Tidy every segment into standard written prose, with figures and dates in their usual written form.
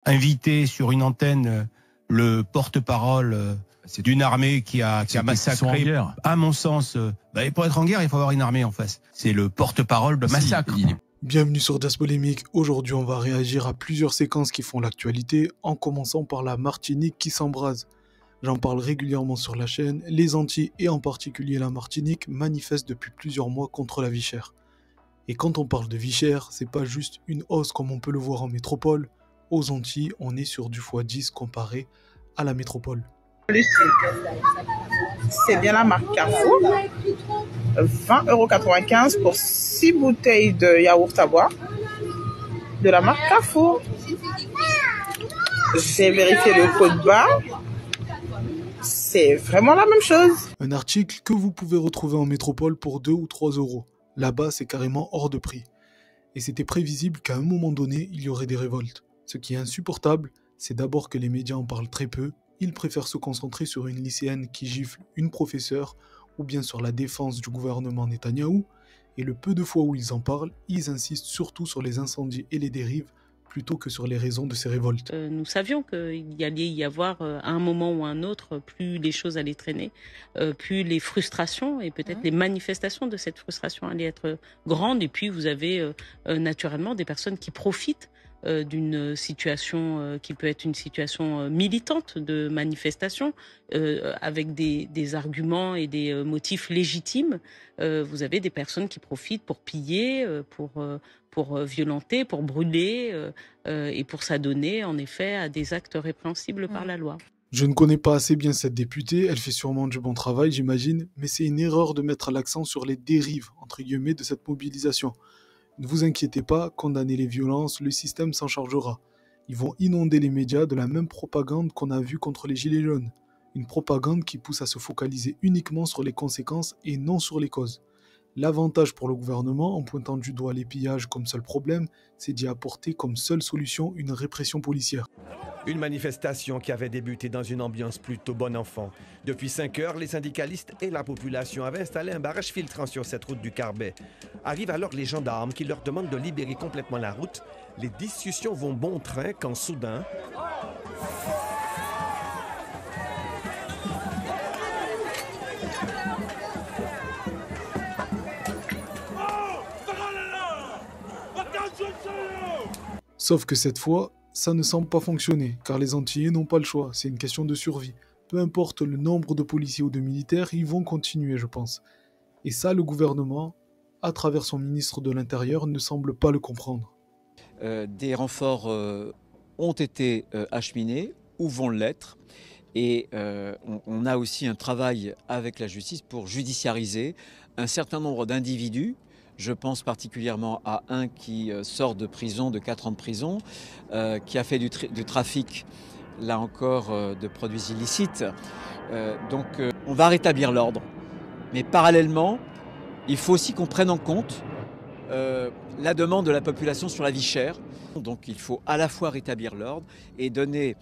inviter sur une antenne le porte-parole d'une armée qui a massacré, à mon sens, pour être en guerre, il faut avoir une armée en face. C'est le porte-parole de massacre. Bienvenue sur Das Polémique. Aujourd'hui, on va réagir à plusieurs séquences qui font l'actualité, en commençant par la Martinique qui s'embrase. J'en parle régulièrement sur la chaîne. Les Antilles, et en particulier la Martinique, manifestent depuis plusieurs mois contre la vie chère. Et quand on parle de vie chère, c'est pas juste une hausse comme on peut le voir en métropole. Aux Antilles, on est sur du x10 comparé à la métropole. C'est bien la marque Carrefour. 20,95 € pour 6 bouteilles de yaourt à boire de la marque Carrefour. J'ai vérifié le code barre. C'est vraiment la même chose. Un article que vous pouvez retrouver en métropole pour 2 ou 3 euros. Là-bas, c'est carrément hors de prix. Et c'était prévisible qu'à un moment donné, il y aurait des révoltes. Ce qui est insupportable, c'est d'abord que les médias en parlent très peu. Ils préfèrent se concentrer sur une lycéenne qui gifle une professeure ou bien sur la défense du gouvernement Netanyahou. Et le peu de fois où ils en parlent, ils insistent surtout sur les incendies et les dérives plutôt que sur les raisons de ces révoltes. Nous savions qu'il allait y avoir à un moment ou à un autre, plus les choses allaient traîner, plus les frustrations et peut-être les manifestations de cette frustration allaient être grandes. Et puis vous avez naturellement des personnes qui profitent d'une situation qui peut être une situation militante de manifestation avec des arguments et des motifs légitimes. Vous avez des personnes qui profitent pour piller, pour violenter, pour brûler et pour s'adonner en effet à des actes répréhensibles par la loi. Je ne connais pas assez bien cette députée, elle fait sûrement du bon travail j'imagine, mais c'est une erreur de mettre l'accent sur les dérives entre guillemets de cette mobilisation. Ne vous inquiétez pas, condamnez les violences, le système s'en chargera. Ils vont inonder les médias de la même propagande qu'on a vue contre les Gilets jaunes. Une propagande qui pousse à se focaliser uniquement sur les conséquences et non sur les causes. L'avantage pour le gouvernement, en pointant du doigt les pillages comme seul problème, c'est d'y apporter comme seule solution une répression policière. Une manifestation qui avait débuté dans une ambiance plutôt bon enfant. Depuis 5 heures, les syndicalistes et la population avaient installé un barrage filtrant sur cette route du Carbet. Arrivent alors les gendarmes qui leur demandent de libérer complètement la route. Les discussions vont bon train quand soudain... Sauf que cette fois, ça ne semble pas fonctionner, car les Antillais n'ont pas le choix, c'est une question de survie. Peu importe le nombre de policiers ou de militaires, ils vont continuer, je pense. Et ça, le gouvernement, à travers son ministre de l'Intérieur, ne semble pas le comprendre. Des renforts ont été acheminés, ou vont l'être, et on a aussi un travail avec la justice pour judiciariser un certain nombre d'individus. Je pense particulièrement à un qui sort de prison, de 4 ans de prison, qui a fait du trafic, là encore, de produits illicites. Donc on va rétablir l'ordre. Mais parallèlement, il faut aussi qu'on prenne en compte la demande de la population sur la vie chère. Donc il faut à la fois rétablir l'ordre et donner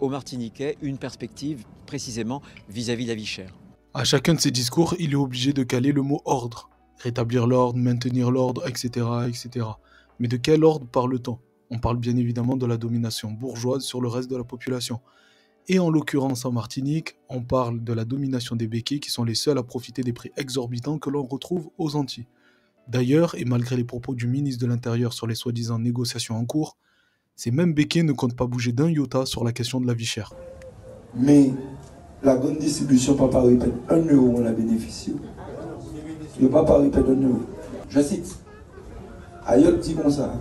aux Martiniquais une perspective précisément vis-à-vis de la vie chère. À chacun de ces discours, il est obligé de caler le mot ordre. Rétablir l'ordre, maintenir l'ordre, etc., etc. Mais de quel ordre parle-t-on ? On parle bien évidemment de la domination bourgeoise sur le reste de la population. Et en l'occurrence en Martinique, on parle de la domination des béquets qui sont les seuls à profiter des prix exorbitants que l'on retrouve aux Antilles. D'ailleurs, et malgré les propos du ministre de l'Intérieur sur les soi-disant négociations en cours, ces mêmes béquets ne comptent pas bouger d'un iota sur la question de la vie chère. Mais la grande distribution, papa répète, 1 € on a bénéficié. Le papa répète 1 €. Je cite. Ayotte dit comme ça.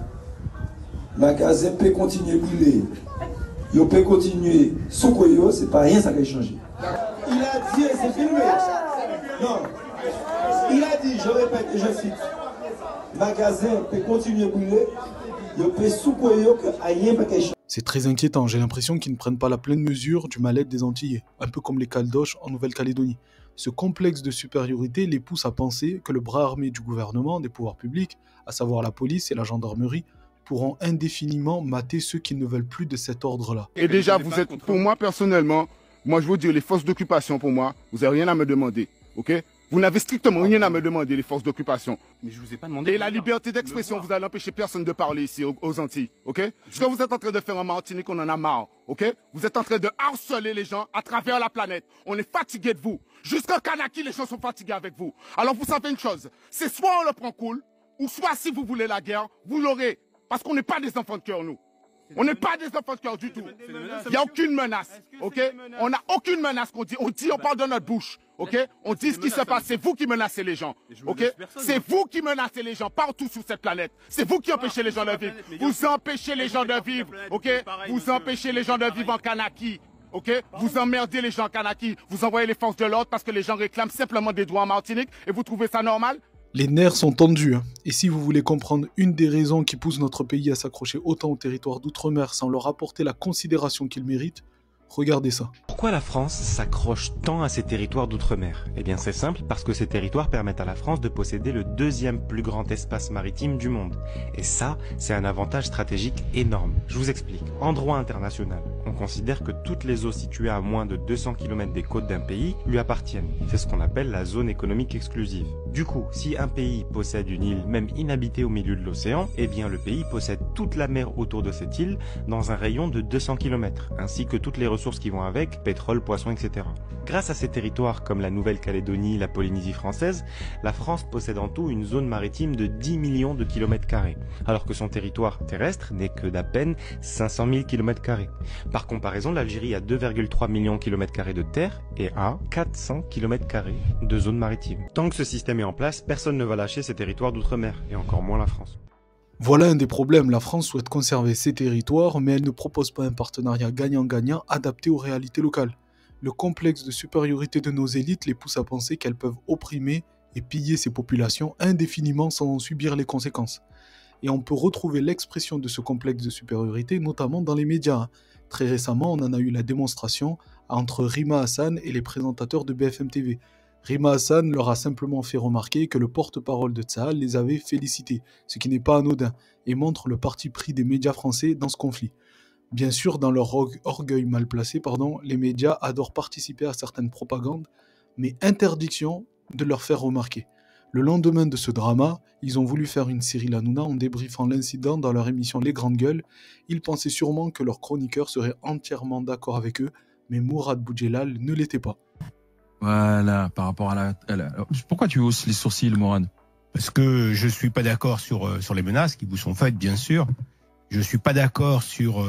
Magasin peut continuer à brûler. Il peut continuer sous quoi, c'est pas rien ça qui a changé. Il a dit, c'est filmé. Non. Il a dit, je répète et je cite. Magasin peut continuer à brûler. Il peut sous quoi, rien peut changer. C'est très inquiétant, j'ai l'impression qu'ils ne prennent pas la pleine mesure du mal-être des Antillais, un peu comme les Caldoches en Nouvelle-Calédonie. Ce complexe de supériorité les pousse à penser que le bras armé du gouvernement, des pouvoirs publics, à savoir la police et la gendarmerie, pourront indéfiniment mater ceux qui ne veulent plus de cet ordre-là. Et déjà, vous êtes, pour moi personnellement, moi je vous dis, les forces d'occupation pour moi, vous n'avez rien à me demander, ok? Vous n'avez strictement rien à me demander, les forces d'occupation. Mais je vous ai pas demandé. Et la liberté d'expression, vous allez empêcher personne de parler ici aux Antilles, ok? Ce que vous êtes en train de faire en Martinique, on en a marre, ok? Vous êtes en train de harceler les gens à travers la planète. On est fatigué de vous. Jusqu'en Kanaki, les gens sont fatigués avec vous. Alors vous savez une chose, c'est soit on le prend cool, ou soit si vous voulez la guerre, vous l'aurez. Parce qu'on n'est pas des enfants de cœur, nous. On n'est pas des enfants de cœur du tout. Il n'y a aucune menace, ok? On n'a aucune menace qu'on dit. On parle de notre bouche, ok? On dit ce qui se passe. C'est vous qui menacez les gens, ok? C'est vous qui menacez les gens partout sur cette planète. C'est vous qui empêchez les gens de vivre. Vous empêchez les gens de vivre, ok? Vous empêchez les gens de vivre en Kanaki, ok? Vous emmerdez les gens en Kanaki. Vous envoyez les forces de l'ordre parce que les gens réclament simplement des droits en Martinique et vous trouvez ça normal? Les nerfs sont tendus, hein. Et si vous voulez comprendre une des raisons qui poussent notre pays à s'accrocher autant au territoire d'outre-mer sans leur apporter la considération qu'ils méritent, regardez ça. Pourquoi la France s'accroche tant à ces territoires d'outre-mer? Eh bien c'est simple, parce que ces territoires permettent à la France de posséder le deuxième plus grand espace maritime du monde. Et ça, c'est un avantage stratégique énorme. Je vous explique. En droit international, on considère que toutes les eaux situées à moins de 200 km des côtes d'un pays lui appartiennent. C'est ce qu'on appelle la zone économique exclusive. Du coup, si un pays possède une île, même inhabitée au milieu de l'océan, eh bien le pays possède toute la mer autour de cette île dans un rayon de 200 km, ainsi que toutes les ressources qui vont avec, pétrole, poissons, etc. Grâce à ces territoires comme la Nouvelle-Calédonie, la Polynésie française, la France possède en tout une zone maritime de 10 millions de kilomètres carrés, alors que son territoire terrestre n'est que d'à peine 500 000 kilomètres carrés. Par comparaison, l'Algérie a 2,3 millions de kilomètres carrés de terre et a 400 kilomètres carrés de zone maritime. Tant que ce système est en place, personne ne va lâcher ces territoires d'outre-mer, et encore moins la France. Voilà un des problèmes, la France souhaite conserver ses territoires, mais elle ne propose pas un partenariat gagnant-gagnant adapté aux réalités locales. Le complexe de supériorité de nos élites les pousse à penser qu'elles peuvent opprimer et piller ces populations indéfiniment sans en subir les conséquences. Et on peut retrouver l'expression de ce complexe de supériorité notamment dans les médias. Très récemment, on en a eu la démonstration entre Rima Hassan et les présentateurs de BFM TV. Rima Hassan leur a simplement fait remarquer que le porte-parole de Tsahal les avait félicités, ce qui n'est pas anodin, et montre le parti pris des médias français dans ce conflit. Bien sûr, dans leur orgueil mal placé, les médias adorent participer à certaines propagandes, mais interdiction de leur faire remarquer. Le lendemain de ce drama, ils ont voulu faire une Cyril Hanouna en débriefant l'incident dans leur émission Les Grandes Gueules. Ils pensaient sûrement que leur chroniqueur serait entièrement d'accord avec eux, mais Mourad Boudjelal ne l'était pas. Voilà, par rapport à Pourquoi tu hausses les sourcils, Mourad? Parce que je suis pas d'accord sur les menaces qui vous sont faites, bien sûr. Je suis pas d'accord sur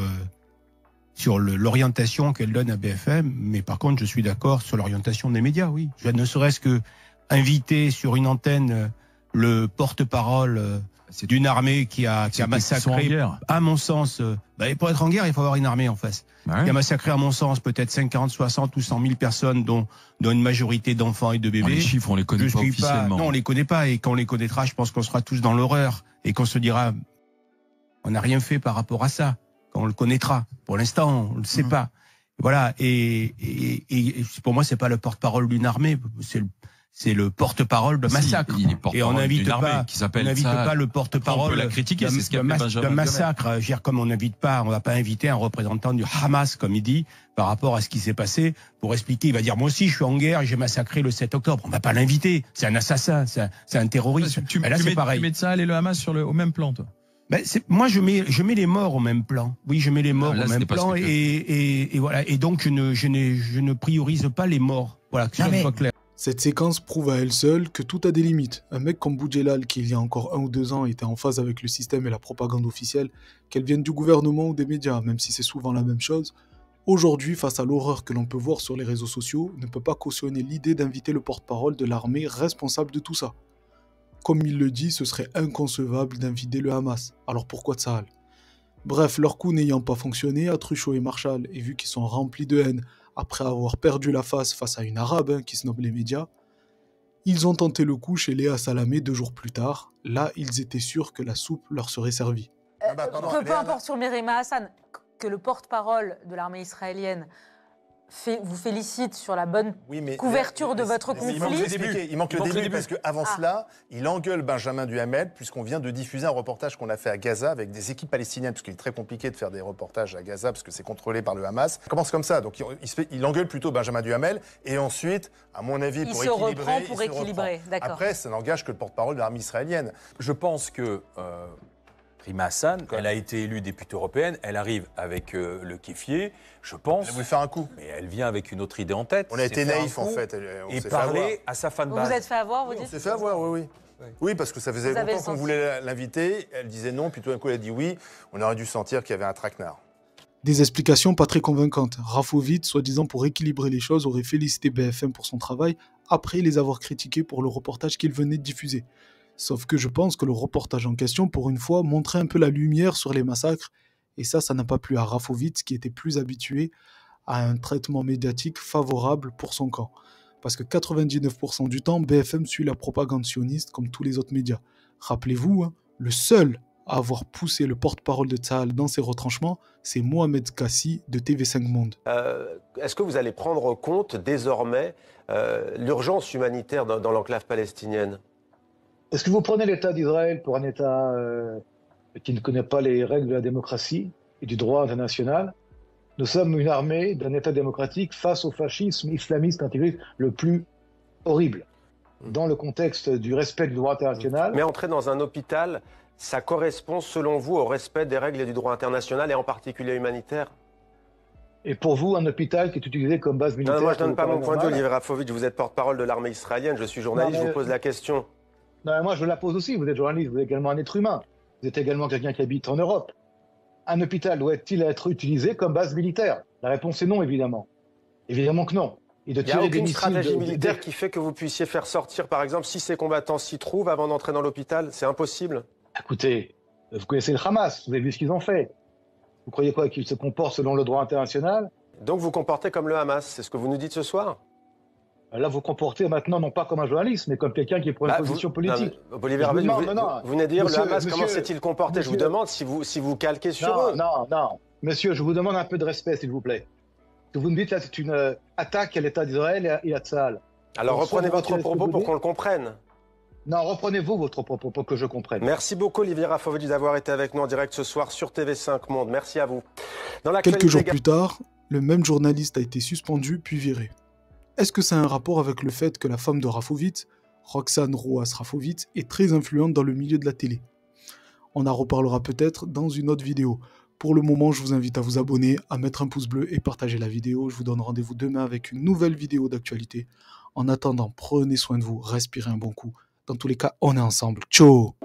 l'orientation qu'elle donne à BFM, mais par contre, je suis d'accord sur l'orientation des médias, oui. Je ne serait-ce que inviter sur une antenne le porte-parole d'une armée qui a massacré, à mon sens, pour être en guerre, il faut avoir une armée en face. Ouais. Qui a massacré, à mon sens, peut-être 50, 60 ou 100 000 personnes, dont une majorité d'enfants et de bébés. Les chiffres, on les connaît pas officiellement. Non, on les connaît pas, et quand on les connaîtra, je pense qu'on sera tous dans l'horreur, et qu'on se dira, on n'a rien fait par rapport à ça, quand on le connaîtra. Pour l'instant, on ne le sait pas. Voilà, et pour moi, c'est pas le porte-parole d'une armée, c'est le porte-parole de massacre. Et on n'invite pas le porte-parole de massacre. Je veux dire, comme on va pas inviter un représentant du Hamas, comme il dit, par rapport à ce qui s'est passé, pour expliquer. Il va dire, moi aussi, je suis en guerre et j'ai massacré le 7 octobre. On va pas l'inviter. C'est un assassin, c'est un terroriste. Tu mets ça et le Hamas au même plan, toi? Moi, je mets les morts au même plan. Oui, je mets les morts au même plan. Et voilà. Et donc, je ne priorise pas les morts. Voilà, que ça soit clair. Cette séquence prouve à elle seule que tout a des limites. Un mec comme Boudjelal, qui il y a encore 1 ou 2 ans était en phase avec le système et la propagande officielle, qu'elle vienne du gouvernement ou des médias, même si c'est souvent la même chose, aujourd'hui, face à l'horreur que l'on peut voir sur les réseaux sociaux, ne peut pas cautionner l'idée d'inviter le porte-parole de l'armée responsable de tout ça. Comme il le dit, ce serait inconcevable d'inviter le Hamas. Alors pourquoi Tsahal? Bref, leur coup n'ayant pas fonctionné, Atrucho et Marshall, et vu qu'ils sont remplis de haine, après avoir perdu la face à une arabe qui snob les médias, ils ont tenté le coup chez Léa Salamé 2 jours plus tard. Là, ils étaient sûrs que la soupe leur serait servie. Peu importe sur Rima Hassan, que le porte-parole de l'armée israélienne vous félicite sur la bonne mais, couverture de votre conflit. Il manque le début parce qu'avant cela, il engueule Benjamin Duhamel puisqu'on vient de diffuser un reportage qu'on a fait à Gaza avec des équipes palestiniennes, parce qu'il est très compliqué de faire des reportages à Gaza parce que c'est contrôlé par le Hamas. Ça commence comme ça, donc il engueule plutôt Benjamin Duhamel et ensuite, à mon avis, il se reprend pour équilibrer. Après, ça n'engage que le porte-parole de l'armée israélienne. Je pense que Rima Hassan, elle a été élue députée européenne, elle arrive avec le kéfier, je pense. Elle voulait faire un coup. Mais elle vient avec une autre idée en tête. On a été naïfs en fait. Et parler à sa fan base. Vous vous êtes fait avoir, vous dites? On s'est fait avoir, oui. Oui, parce que ça faisait longtemps qu'on voulait l'inviter. Elle disait non, puis tout d'un coup elle a dit oui. On aurait dû sentir qu'il y avait un traquenard. Des explications pas très convaincantes. Rafovitch, soi-disant pour équilibrer les choses, aurait félicité BFM pour son travail après les avoir critiqués pour le reportage qu'il venait de diffuser. Sauf que je pense que le reportage en question, pour une fois, montrait un peu la lumière sur les massacres, et ça n'a pas plu à Rafovitch, qui était plus habitué à un traitement médiatique favorable pour son camp. Parce que 99% du temps, BFM suit la propagande sioniste comme tous les autres médias. Rappelez-vous, le seul à avoir poussé le porte-parole de Tsahal dans ses retranchements, c'est Mohamed Kassi de TV5 Monde. Est-ce que vous allez prendre en compte désormais l'urgence humanitaire dans l'enclave palestinienne? Est-ce que vous prenez l'État d'Israël pour un État qui ne connaît pas les règles de la démocratie et du droit international? Nous sommes une armée d'un État démocratique face au fascisme islamiste intégriste le plus horrible. Dans le contexte du respect du droit international... Mais entrer dans un hôpital, ça correspond selon vous au respect des règles du droit international et en particulier humanitaire? Et pour vous, un hôpital qui est utilisé comme base militaire... Non, moi je ne donne pas mon point de vue, Olivier Rafovitch, vous êtes porte-parole de l'armée israélienne, je suis journaliste, je vous pose la question. Non, moi je la pose aussi, vous êtes journaliste, vous êtes également un être humain, vous êtes également quelqu'un qui habite en Europe. Un hôpital doit-il être utilisé comme base militaire? La réponse est non, évidemment. Évidemment que non. Il n'y a aucune stratégie militaire qui fait que vous puissiez faire sortir, par exemple, si ces combattants s'y trouvent avant d'entrer dans l'hôpital, c'est impossible? Écoutez, vous connaissez le Hamas, vous avez vu ce qu'ils ont fait. Vous croyez quoi, qu'ils se comportent selon le droit international? Donc vous comportez comme le Hamas, c'est ce que vous nous dites ce soir? Là, vous comportez maintenant non pas comme un journaliste, mais comme quelqu'un qui prend une position politique. Olivier Rafovitch, vous venez de dire le Hamas, comment s'est-il comporté? Je vous demande si vous calquez sur eux. Non. Monsieur, je vous demande un peu de respect, s'il vous plaît. Ce que vous me dites là, c'est une attaque à l'État d'Israël et à Tsahal. Alors reprenez votre propos pour qu'on le comprenne. Non, reprenez-vous votre propos pour que je comprenne. Merci beaucoup, Olivier Rafovitch, d'avoir été avec nous en direct ce soir sur TV5 Monde. Merci à vous. Quelques jours plus tard, le même journaliste a été suspendu puis viré. Est-ce que ça a un rapport avec le fait que la femme de Rafovitch, Roxane Rouas Rafovitch, est très influente dans le milieu de la télé? On en reparlera peut-être dans une autre vidéo. Pour le moment, je vous invite à vous abonner, à mettre un pouce bleu et partager la vidéo. Je vous donne rendez-vous demain avec une nouvelle vidéo d'actualité. En attendant, prenez soin de vous, respirez un bon coup. Dans tous les cas, on est ensemble. Ciao!